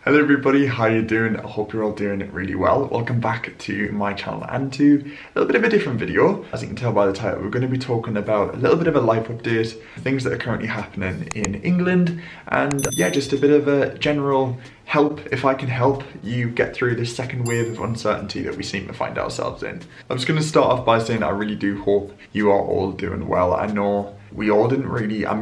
Hello everybody, how you doing? I hope you're all doing really well. Welcome back to my channel and to a little bit of a different video. As you can tell by the title, we're going to be talking about a little bit of a life update, things that are currently happening in England, and yeah, just a bit of a general help, if I can help you get through this second wave of uncertainty that we seem to find ourselves in. I'm just going to start off by saying I really do hope you are all doing well. I know we all didn't really, I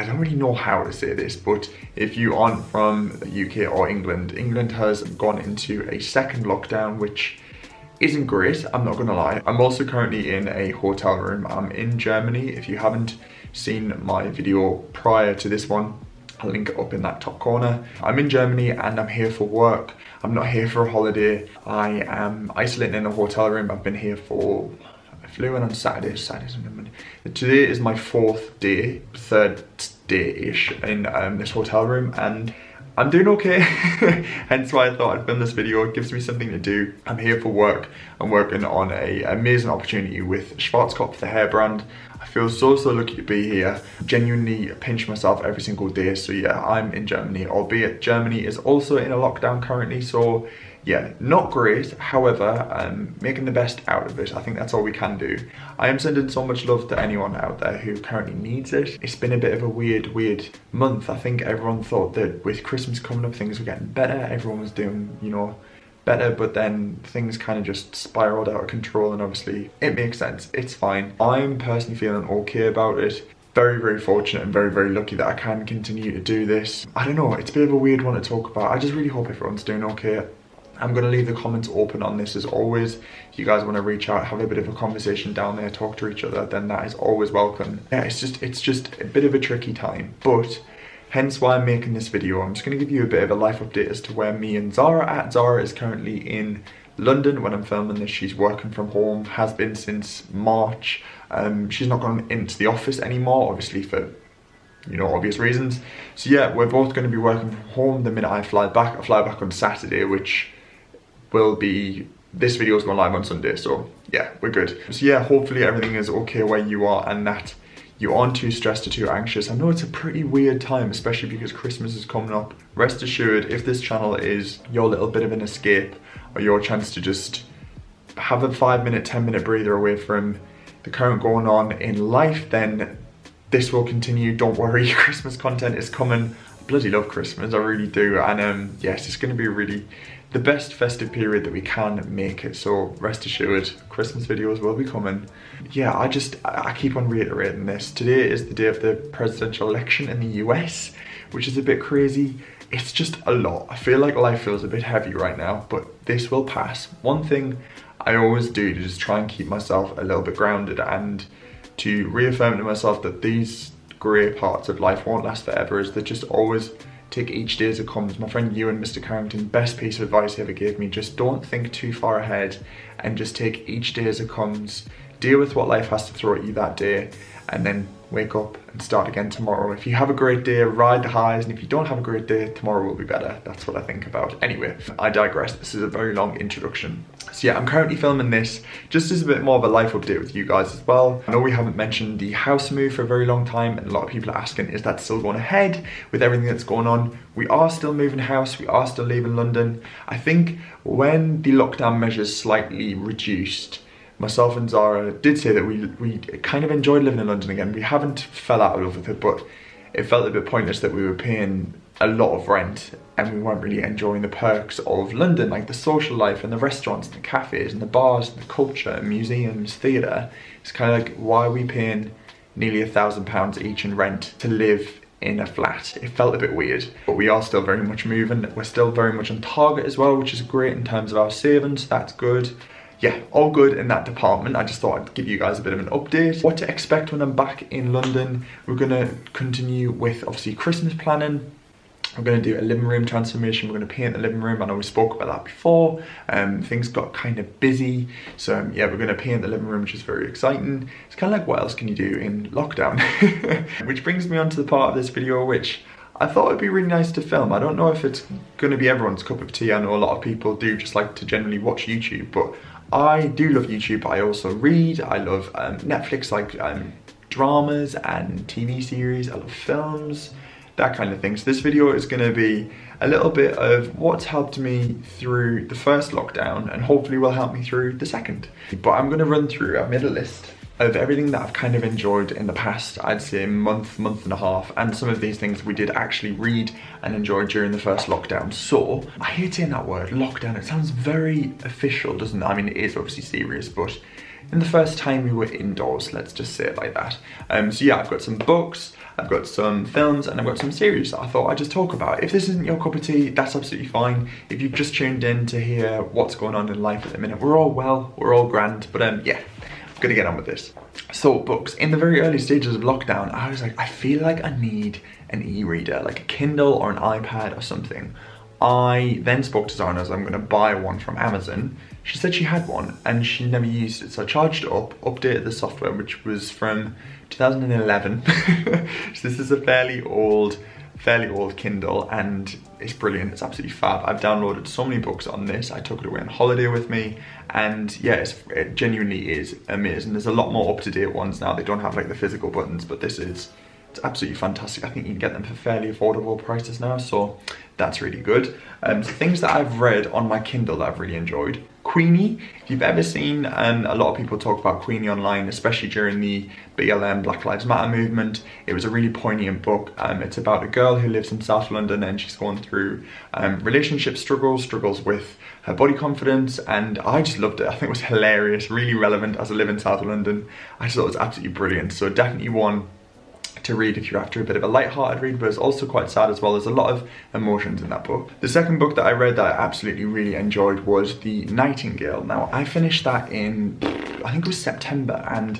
don't really know how to say this, but if you aren't from the UK or England, England has gone into a second lockdown, which isn't great, I'm not gonna lie. I'm also currently in a hotel room. I'm in Germany. If you haven't seen my video prior to this one, I'll link it up in that top corner. I'm in Germany and I'm here for work. I'm not here for a holiday. I am isolating in a hotel room. I've been here for, I flew in on Saturday, Sunday. Today is my third day-ish in this hotel room, and I'm doing okay. Hence why I thought I'd film this video. It gives me something to do. I'm here for work. I'm working on an amazing opportunity with Schwarzkopf, the hair brand. I feel so lucky to be here. Genuinely pinch myself every single day. So yeah, I'm in Germany, albeit Germany is also in a lockdown currently. So yeah, not great. However, I'm making the best out of it. I think that's all we can do. I am sending so much love to anyone out there who currently needs it. It's been a bit of a weird month. I think everyone thought that with Christmas coming up, things were getting better. Everyone was doing, better, but then things kind of just spiraled out of control, and obviously it makes sense. It's fine. I'm personally feeling okay about it. Very fortunate and very lucky that I can continue to do this. I don't know, it's a bit of a weird one to talk about. I just really hope everyone's doing okay. I'm going to leave the comments open on this as always. If you guys want to reach out, have a bit of a conversation down there, talk to each other, then that is always welcome. Yeah, it's just a bit of a tricky time, but hence why I'm making this video. I'm just going to give you a bit of a life update as to where me and Zara are at. Zara is currently in London when I'm filming this. She's working from home, has been since March. She's not gone into the office anymore, obviously for obvious reasons. So yeah, we're both going to be working from home the minute I fly back. I fly back on Saturday, which will be, this video is going live on Sunday, so yeah, we're good. So yeah, hopefully everything is okay where you are and that you aren't too stressed or too anxious. I know it's a pretty weird time, especially because Christmas is coming up. Rest assured, if this channel is your little bit of an escape or your chance to just have a 5-minute, 10-minute breather away from the current going on in life, then this will continue. Don't worry, Christmas content is coming. I bloody love Christmas, I really do. And yes, it's going to be really the best festive period that we can make it, so rest assured Christmas videos will be coming. Yeah, I keep on reiterating this. Today is the day of the presidential election in the US, which is a bit crazy. It's just a lot. I feel like life feels a bit heavy right now, but this will pass. One thing I always do to just try and keep myself a little bit grounded and to reaffirm to myself that these grey parts of life won't last forever is that just always take each day as it comes. My friend Ewan, Mr. Carrington, best piece of advice he ever gave me, just don't think too far ahead and just take each day as it comes. Deal with what life has to throw at you that day and then wake up and start again tomorrow. If you have a great day, ride the highs, and if you don't have a great day, tomorrow will be better. That's what I think about. Anyway, I digress. This is a very long introduction. So yeah, I'm currently filming this just as a bit more of a life update with you guys as well. I know we haven't mentioned the house move for a very long time, and a lot of people are asking, is that still going ahead with everything that's going on? We are still moving house, we are still leaving London. I think when the lockdown measures slightly reduced, myself and Zara did say that we kind of enjoyed living in London again. We haven't fell out of love with it, but it felt a bit pointless that we were paying a lot of rent and we weren't really enjoying the perks of London, like the social life and the restaurants and the cafes and the bars and the culture and museums, theatre. It's kind of like, why are we paying nearly £1,000 each in rent to live in a flat? It felt a bit weird, but we are still very much moving. We're still very much on target as well, which is great in terms of our savings. That's good. Yeah, all good in that department. I just thought I'd give you guys a bit of an update. What to expect when I'm back in London. We're gonna continue with obviously Christmas planning. We're going to do a living room transformation. We're going to paint the living room. I know we spoke about that before. Things got kind of busy. So yeah, we're going to paint the living room, which is very exciting. It's kind of like, what else can you do in lockdown? Which brings me on to the part of this video, which I thought it'd be really nice to film. I don't know if it's going to be everyone's cup of tea. I know a lot of people do just like to generally watch YouTube, but I do love YouTube. I also read. I love Netflix, like dramas and TV series. I love films. that kind of thing. So this video is going to be a little bit of what's helped me through the first lockdown and hopefully will help me through the second. But I'm going to run through, I've made a list of everything that I've kind of enjoyed in the past, I'd say month and a half, and some of these things we did actually read and enjoy during the first lockdown. So, I hate saying that word, lockdown, it sounds very official, doesn't it? I mean, it is obviously serious, but in the first time we were indoors, let's just say it like that. So yeah, I've got some books, I've got some films, and I've got some series that I thought I'd just talk about. If this isn't your cup of tea, that's absolutely fine. If you've just tuned in to hear what's going on in life at the minute, we're all well, we're all grand, but yeah. Gonna get on with this. So books, in the very early stages of lockdown, I was like, I feel like I need an e-reader, like a Kindle or an iPad or something. I then spoke to Zara and I was like, I'm gonna buy one from Amazon. She said she had one and she never used it. So I charged it up, updated the software, which was from 2011. So this is a fairly old Kindle and it's brilliant, it's absolutely fab. I've downloaded so many books on this. I took it away on holiday with me and yeah, it genuinely is amazing. There's a lot more up-to-date ones now. They don't have like the physical buttons, but it's absolutely fantastic. I think you can get them for fairly affordable prices now, so that's really good. So things that I've read on my Kindle that I've really enjoyed. Queenie, if you've ever seen, a lot of people talk about Queenie online, especially during the BLM, Black Lives Matter movement. It was a really poignant book. It's about a girl who lives in South London and she's going through relationship struggles with her body confidence, and I just loved it. I think it was hilarious, really relevant as I live in South London. I just thought it was absolutely brilliant. So definitely one to read if you're after a bit of a light-hearted read, but it's also quite sad as well. There's a lot of emotions in that book. The second book that I read that I absolutely really enjoyed was The Nightingale. Now, I finished that in, I think it was September, and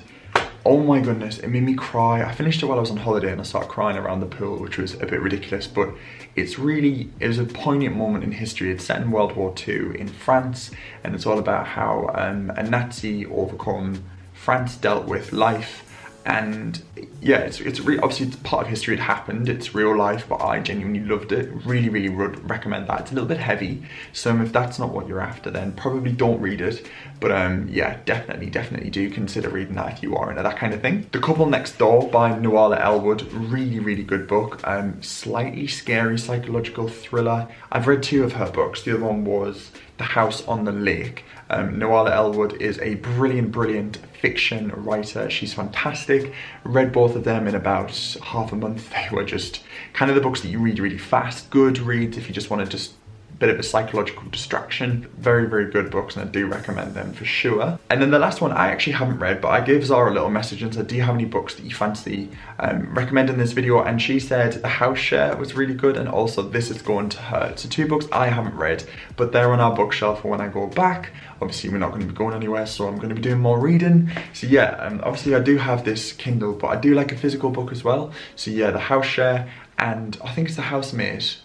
oh my goodness, it made me cry. I finished it while I was on holiday and I started crying around the pool, which was a bit ridiculous, but it was a poignant moment in history. It's set in World War II in France, and it's all about how a Nazi overcome France dealt with life. And yeah, it's obviously it's part of history, it happened, it's real life, but I genuinely loved it. Really would recommend that. It's a little bit heavy, so if that's not what you're after, then probably don't read it. But yeah, definitely do consider reading that if you are into that kind of thing. The Couple Next Door by Noala Elwood, really good book. Slightly scary psychological thriller. I've read 2 of her books. The other one was The House on the Lake. Noala Elwood is a brilliant fiction writer. She's fantastic. Read both of them in about half a month. They were just kind of the books that you read really fast. Good reads if you just want to just bit of a psychological distraction. Very good books, and I do recommend them for sure. And then the last one I actually haven't read, but I gave Zara a little message and said, do you have any books that you fancy recommend in this video? And she said The House Share was really good, and also This Is Going to Hurt. So 2 books I haven't read, but they're on our bookshelf for when I go back. Obviously we're not going to be going anywhere, so I'm going to be doing more reading. So yeah, obviously I do have this Kindle, but I do like a physical book as well. So yeah, The House Share, and I think it's The Housemate.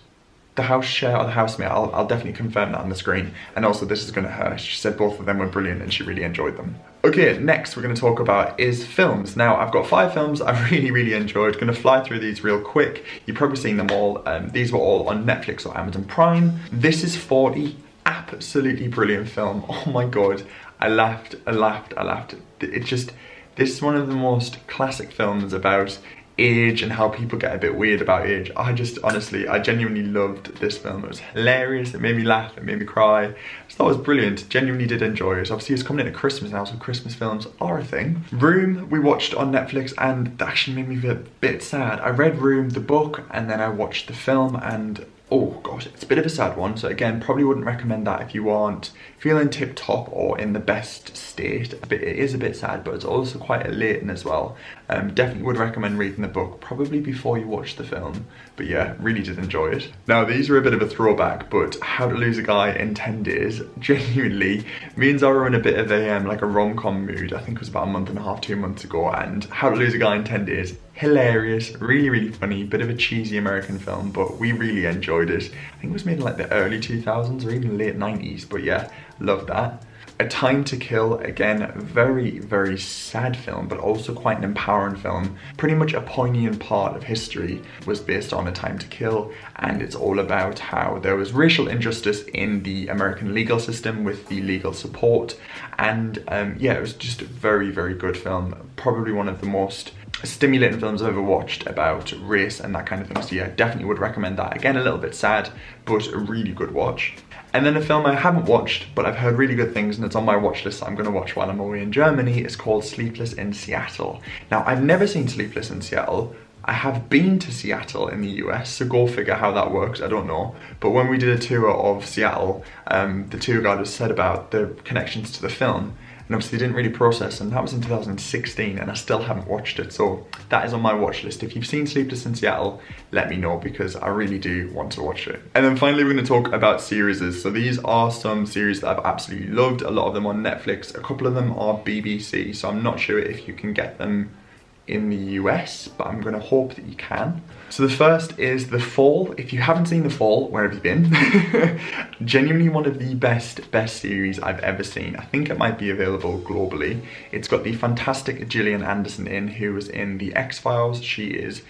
The House Share or The Housemate, I'll definitely confirm that on the screen. And also This Is Gonna Hurt. She said both of them were brilliant and she really enjoyed them. Okay, next we're gonna talk about is films. Now, I've got 5 films I really enjoyed. Gonna fly through these real quick. You've probably seen them all. These were all on Netflix or Amazon Prime. This Is 40, absolutely brilliant film. Oh my God, I laughed. It's just, this is one of the most classic films about age and how people get a bit weird about age. I genuinely loved this film. It was hilarious, it made me laugh, it made me cry. I just thought it was brilliant, genuinely did enjoy it. Obviously it's coming into Christmas now, so Christmas films are a thing. Room, we watched on Netflix, and that actually made me feel a bit sad. I read Room, the book, and then I watched the film, and oh god, it's a bit of a sad one. So again, probably wouldn't recommend that if you aren't feeling tip top or in the best state. It is a bit sad, but it's also quite elating as well. Definitely would recommend reading the book, probably before you watch the film. But yeah, really did enjoy it. Now these are a bit of a throwback, but How to Lose a Guy in 10 Days, genuinely, me and Zara were in a bit of a like a rom-com mood. I think it was about a month and a half, 2 months ago, and How to Lose a Guy in 10 Days, hilarious, really funny, bit of a cheesy American film, but we really enjoyed it. I think it was made in like the early 2000s or even late 90s, but yeah, loved that. A Time to Kill, again, very sad film, but also quite an empowering film. Pretty much a poignant part of history was based on A Time to Kill, and it's all about how there was racial injustice in the American legal system with the legal support. And yeah, it was just a very good film. Probably one of the most stimulating films I've ever watched about race and that kind of thing. So yeah, definitely would recommend that. Again, a little bit sad, but a really good watch. And then a film I haven't watched, but I've heard really good things, and it's on my watch list that I'm going to watch while I'm away in Germany. It's called Sleepless in Seattle. Now, I've never seen Sleepless in Seattle. I have been to Seattle in the US, so go figure how that works, I don't know. But when we did a tour of Seattle, the tour guide was said about the connections to the film, and obviously didn't really process, and that was in 2016, and I still haven't watched it, so that is on my watch list. If you've seen Sleepless in Seattle, let me know, because I really do want to watch it. And then finally, we're going to talk about series. So these are some series that I've absolutely loved, a lot of them on Netflix, a couple of them are BBC, so I'm not sure if you can get them in the US, but I'm going to hope that you can. So the first is The Fall. If you haven't seen The Fall, where have you been? Genuinely one of the best series I've ever seen. I think it might be available globally. It's got the fantastic Gillian Anderson in, who was in The X-Files. She is,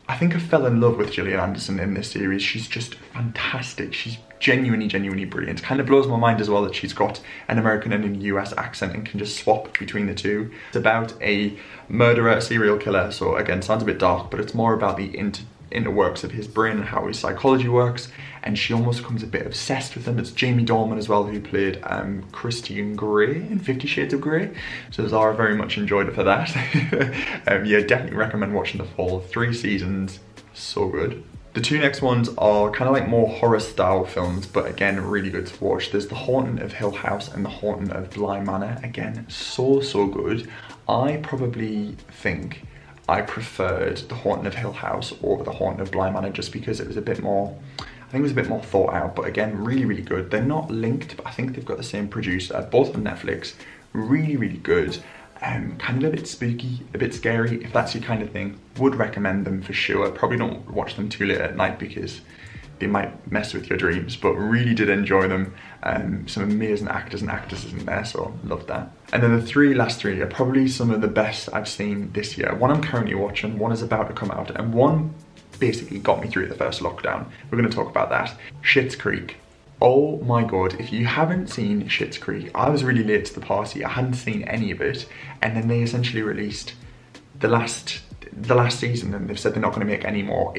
I think I fell in love with Gillian Anderson in this series. She's just fantastic. She's genuinely brilliant. It kind of blows my mind as well that she's got an American and a US accent and can just swap between the two. It's about a murderer, a serial killer, so again, sounds a bit dark, but it's more about the interworks of his brain and how his psychology works, and she almost becomes a bit obsessed with him. It's Jamie Dornan as well, who played Christian Grey in 50 Shades of Grey, so Zara very much enjoyed it for that. Yeah, definitely recommend watching The Fall. 3 seasons, so good. The 2 next ones are kind of like more horror style films, but again, really good to watch. There's The Haunting of Hill House and The Haunting of Bly Manor. Again, so good. I probably think I preferred The Haunting of Hill House over The Haunting of Bly Manor, just because it was a bit more, I think it was a bit more thought out, but again, really good. They're not linked, but I think they've got the same producer, both on Netflix. Really good. Kind of a bit spooky, a bit scary. If that's your kind of thing, would recommend them for sure. Probably don't watch them too late at night because they might mess with your dreams, but really did enjoy them. Some amazing actors and actresses in there, so loved that. And then the last three are probably some of the best I've seen this year. One I'm currently watching, one is about to come out, and one basically got me through the first lockdown. We're going to talk about that. Schitts Creek. Oh my god, if you haven't seen Schitts Creek, I was really late to the party. I hadn't seen any of it, and then they essentially released the last season, and they've said they're not going to make any more.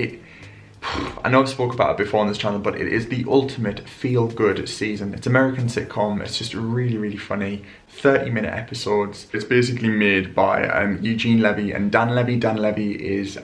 I know I've spoke about it before on this channel, but it is the ultimate feel-good season. It's American sitcom. It's just really funny. 30-minute episodes. It's basically made by Eugene Levy and Dan Levy. Dan Levy is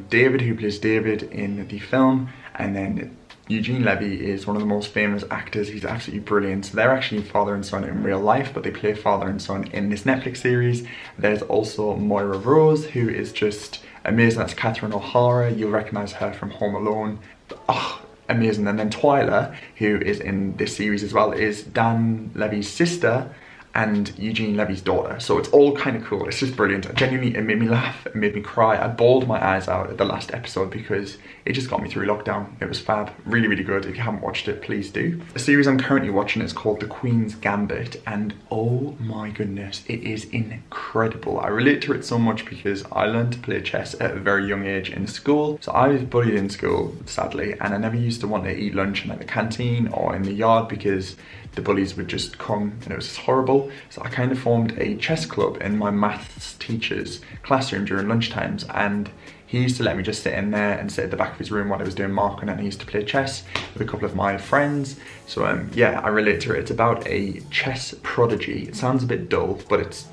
David, who plays David in the film, and then Eugene Levy is one of the most famous actors. He's absolutely brilliant. So they're actually father and son in real life, but they play father and son in this Netflix series. There's also Moira Rose, who is just amazing. That's Catherine O'Hara. You'll recognize her from Home Alone. Oh, amazing. And then Twyla, who is in this series as well, is Dan Levy's sister and Eugene Levy's daughter. So it's all kind of cool. It's just brilliant. Genuinely, it made me laugh, it made me cry. I bawled my eyes out at the last episode because it just got me through lockdown. It was fab, really good. If you haven't watched it, please do. The series I'm currently watching is called The Queens Gambit, and oh my goodness, it is incredible. I relate to it so much because I learned to play chess at a very young age in school. So I was bullied in school, sadly, and I never used to want to eat lunch in like the canteen or in the yard because the bullies would just come and it was just horrible. So I kind of formed a chess club in my maths teacher's classroom during lunch times, and he used to let me just sit in there and sit at the back of his room while I was doing marking, and I used to play chess with a couple of my friends. So yeah, I relate to it. It's about a chess prodigy. It sounds a bit dull, but it's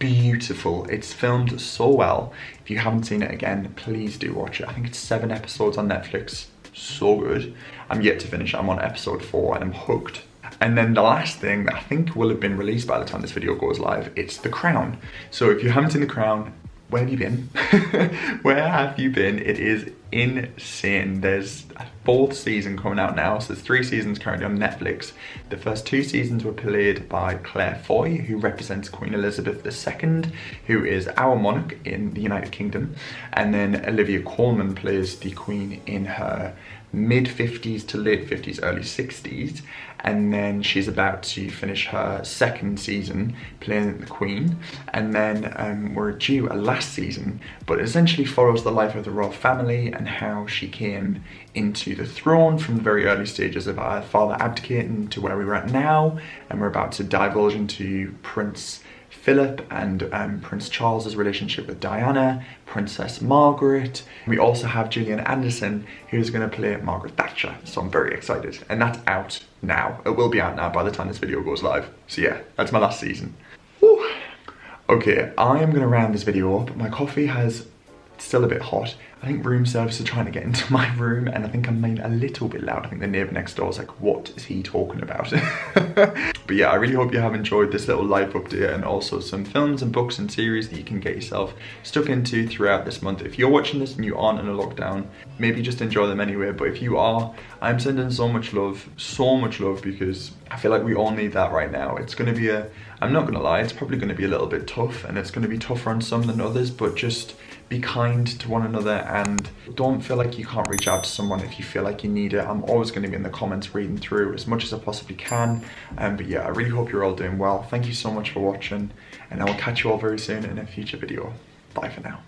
beautiful. It's filmed so well. If you haven't seen it, again, please do watch it. I think it's 7 episodes on Netflix. So good. I'm yet to finish. I'm on episode 4 and I'm hooked. And then the last thing that I think will have been released by the time this video goes live, it's The Crown. So if you haven't seen The Crown, where have you been? Where have you been? It is insane. There's a 4th season coming out now. So there's 3 seasons currently on Netflix. The first 2 seasons were played by Claire Foy, who represents Queen Elizabeth II, who is our monarch in the United Kingdom. And then Olivia Colman plays the Queen in her mid-50s to late 50s, early 60s. And then she's about to finish her 2nd season playing the Queen, and then we're due a last season, but it essentially follows the life of the royal family and how she came into the throne from the very early stages of our father abdicating to where we are at now, and we're about to divulge into Prince Philip and Prince Charles's relationship with Diana, Princess Margaret. We also have Gillian Anderson, who's going to play Margaret Thatcher, so I'm very excited. And that's out now. It will be out now by the time this video goes live. So yeah, that's my last season. Woo. Okay, I am going to round this video up. My coffee has still a bit hot. I think room service are trying to get into my room, and I think I'm made a little bit loud. I think the neighbour next door is like, what is he talking about? But yeah, I really hope you have enjoyed this little life update, and also some films and books and series that you can get yourself stuck into throughout this month. If you're watching this and you aren't in a lockdown, maybe just enjoy them anyway. But if you are, I'm sending so much love, because I feel like we all need that right now. It's going to be I'm not going to lie, it's probably going to be a little bit tough, and it's going to be tougher on some than others, but just be kind to one another and don't feel like you can't reach out to someone if you feel like you need it. I'm always going to be in the comments reading through as much as I possibly can. But yeah, I really hope you're all doing well. Thank you so much for watching, and I will catch you all very soon in a future video. Bye for now.